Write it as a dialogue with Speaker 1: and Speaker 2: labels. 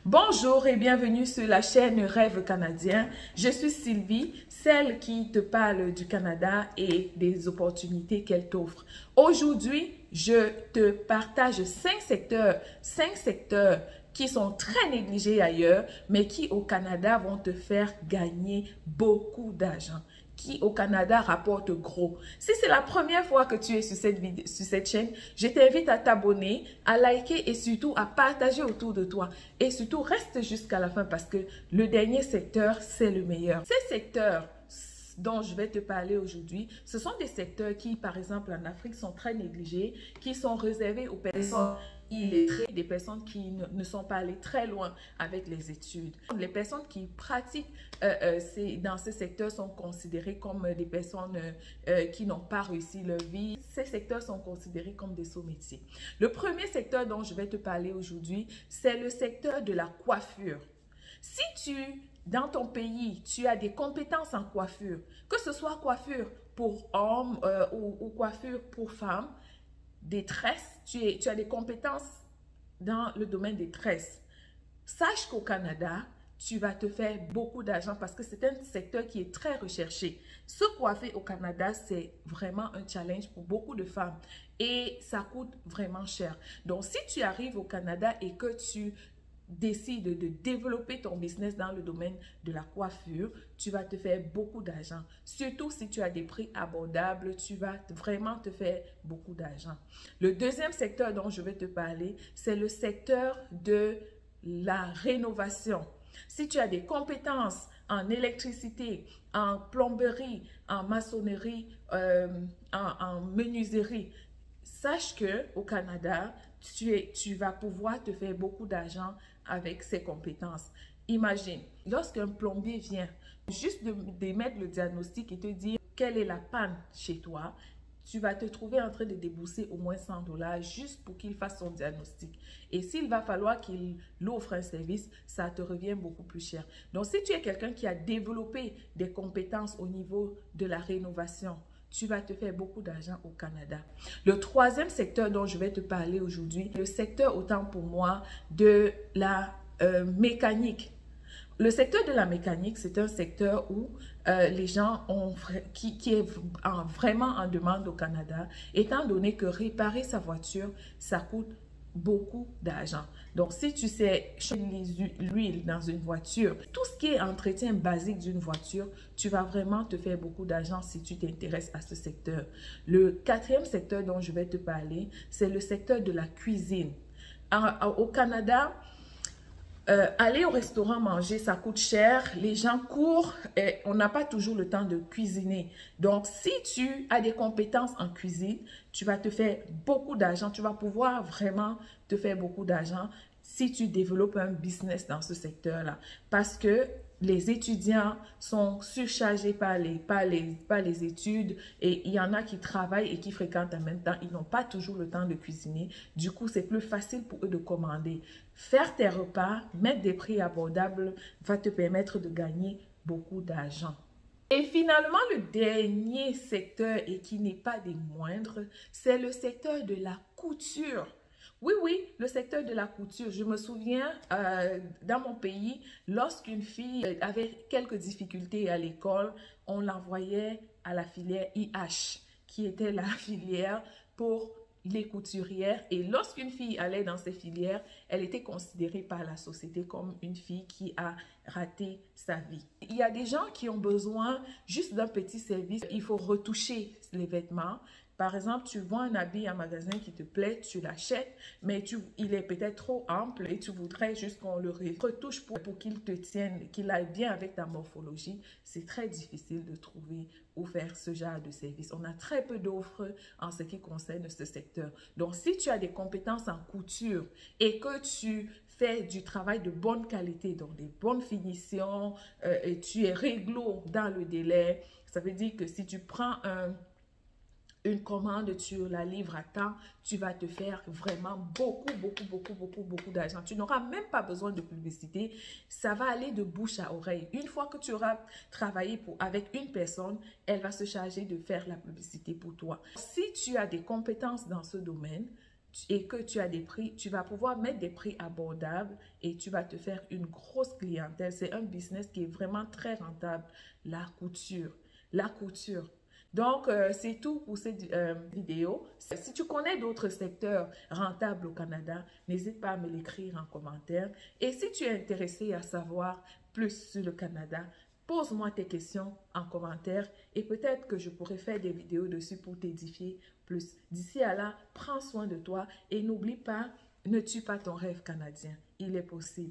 Speaker 1: Bonjour et bienvenue sur la chaîne Rêve Canadien. Je suis Sylvie, celle qui te parle du Canada et des opportunités qu'elle t'offre. Aujourd'hui, je te partage 5 secteurs qui sont très négligés ailleurs, mais qui au Canada vont te faire gagner beaucoup d'argent, qui au Canada rapportent gros. Si c'est la première fois que tu es sur cette chaîne, je t'invite à t'abonner, à liker et surtout à partager autour de toi. Et surtout, reste jusqu'à la fin parce que le dernier secteur, c'est le meilleur. Ces secteurs dont je vais te parler aujourd'hui, ce sont des secteurs qui, par exemple, en Afrique, sont très négligés, qui sont réservés aux personnes illettrées, des personnes qui ne sont pas allées très loin avec les études. Les personnes qui pratiquent dans ce secteur sont considérées comme des personnes qui n'ont pas réussi leur vie. Ces secteurs sont considérés comme des sous-métiers. Le premier secteur dont je vais te parler aujourd'hui, c'est le secteur de la coiffure. Si dans ton pays, tu as des compétences en coiffure, que ce soit coiffure pour hommes ou coiffure pour femmes, des tresses, tu as des compétences dans le domaine des tresses, sache qu'au Canada, tu vas te faire beaucoup d'argent parce que c'est un secteur qui est très recherché. Se coiffer au Canada, c'est vraiment un challenge pour beaucoup de femmes et ça coûte vraiment cher. Donc, si tu arrives au Canada et que tu décides de développer ton business dans le domaine de la coiffure, tu vas te faire beaucoup d'argent. Surtout si tu as des prix abordables, tu vas vraiment te faire beaucoup d'argent. Le deuxième secteur dont je vais te parler, c'est le secteur de la rénovation. Si tu as des compétences en électricité, en plomberie, en maçonnerie, en menuiserie, sache qu'au Canada, tu vas pouvoir te faire beaucoup d'argent avec ces compétences. Imagine, lorsqu'un plombier vient, juste d'émettre le diagnostic et te dire quelle est la panne chez toi, tu vas te trouver en train de débourser au moins 100 $ juste pour qu'il fasse son diagnostic. Et s'il va falloir qu'il offre un service, ça te revient beaucoup plus cher. Donc, si tu es quelqu'un qui a développé des compétences au niveau de la rénovation, tu vas te faire beaucoup d'argent au Canada. Le troisième secteur dont je vais te parler aujourd'hui, le secteur, autant pour moi, de la mécanique. Le secteur de la mécanique, c'est un secteur où les gens qui est vraiment en demande au Canada, étant donné que réparer sa voiture, ça coûte beaucoup d'argent. Donc, si tu sais changer l'huile dans une voiture, tout ce qui est entretien basique d'une voiture, tu vas vraiment te faire beaucoup d'argent si tu t'intéresses à ce secteur. Le quatrième secteur dont je vais te parler, c'est le secteur de la cuisine. Au Canada, aller au restaurant manger, ça coûte cher, les gens courent et on n'a pas toujours le temps de cuisiner. Donc, si tu as des compétences en cuisine, tu vas te faire beaucoup d'argent. Tu vas pouvoir vraiment te faire beaucoup d'argent si tu développes un business dans ce secteur-là. Parce que les étudiants sont surchargés par les études et il y en a qui travaillent et qui fréquentent en même temps. Ils n'ont pas toujours le temps de cuisiner. Du coup, c'est plus facile pour eux de commander. Faire tes repas, mettre des prix abordables va te permettre de gagner beaucoup d'argent. Et finalement, le dernier secteur et qui n'est pas des moindres, c'est le secteur de la couture. Oui, le secteur de la couture. Je me souviens, dans mon pays, lorsqu'une fille avait quelques difficultés à l'école, on l'envoyait à la filière IH, qui était la filière pour les couturières. Et lorsqu'une fille allait dans ces filières, elle était considérée par la société comme une fille qui a raté sa vie. Il y a des gens qui ont besoin juste d'un petit service. Il faut retoucher les vêtements. Par exemple, tu vois un habit en magasin qui te plaît, tu l'achètes, mais il est peut-être trop ample et tu voudrais juste qu'on le retouche pour qu'il te tienne, qu'il aille bien avec ta morphologie. C'est très difficile de trouver ou faire ce genre de service. On a très peu d'offres en ce qui concerne ce secteur. Donc, si tu as des compétences en couture et que tu fais du travail de bonne qualité, donc des bonnes finitions, et tu es réglo dans le délai, ça veut dire que si tu prends une commande, tu la livres à temps, tu vas te faire vraiment beaucoup d'argent. Tu n'auras même pas besoin de publicité. Ça va aller de bouche à oreille. Une fois que tu auras travaillé avec une personne, elle va se charger de faire la publicité pour toi. Si tu as des compétences dans ce domaine, et que tu as des prix, tu vas pouvoir mettre des prix abordables et tu vas te faire une grosse clientèle. C'est un business qui est vraiment très rentable, la couture. La couture. Donc, c'est tout pour cette vidéo. Si tu connais d'autres secteurs rentables au Canada, n'hésite pas à me l'écrire en commentaire. Et si tu es intéressé à savoir plus sur le Canada, pose-moi tes questions en commentaire et peut-être que je pourrai faire des vidéos dessus pour t'édifier plus. D'ici à là, prends soin de toi et n'oublie pas, ne tue pas ton rêve canadien. Il est possible.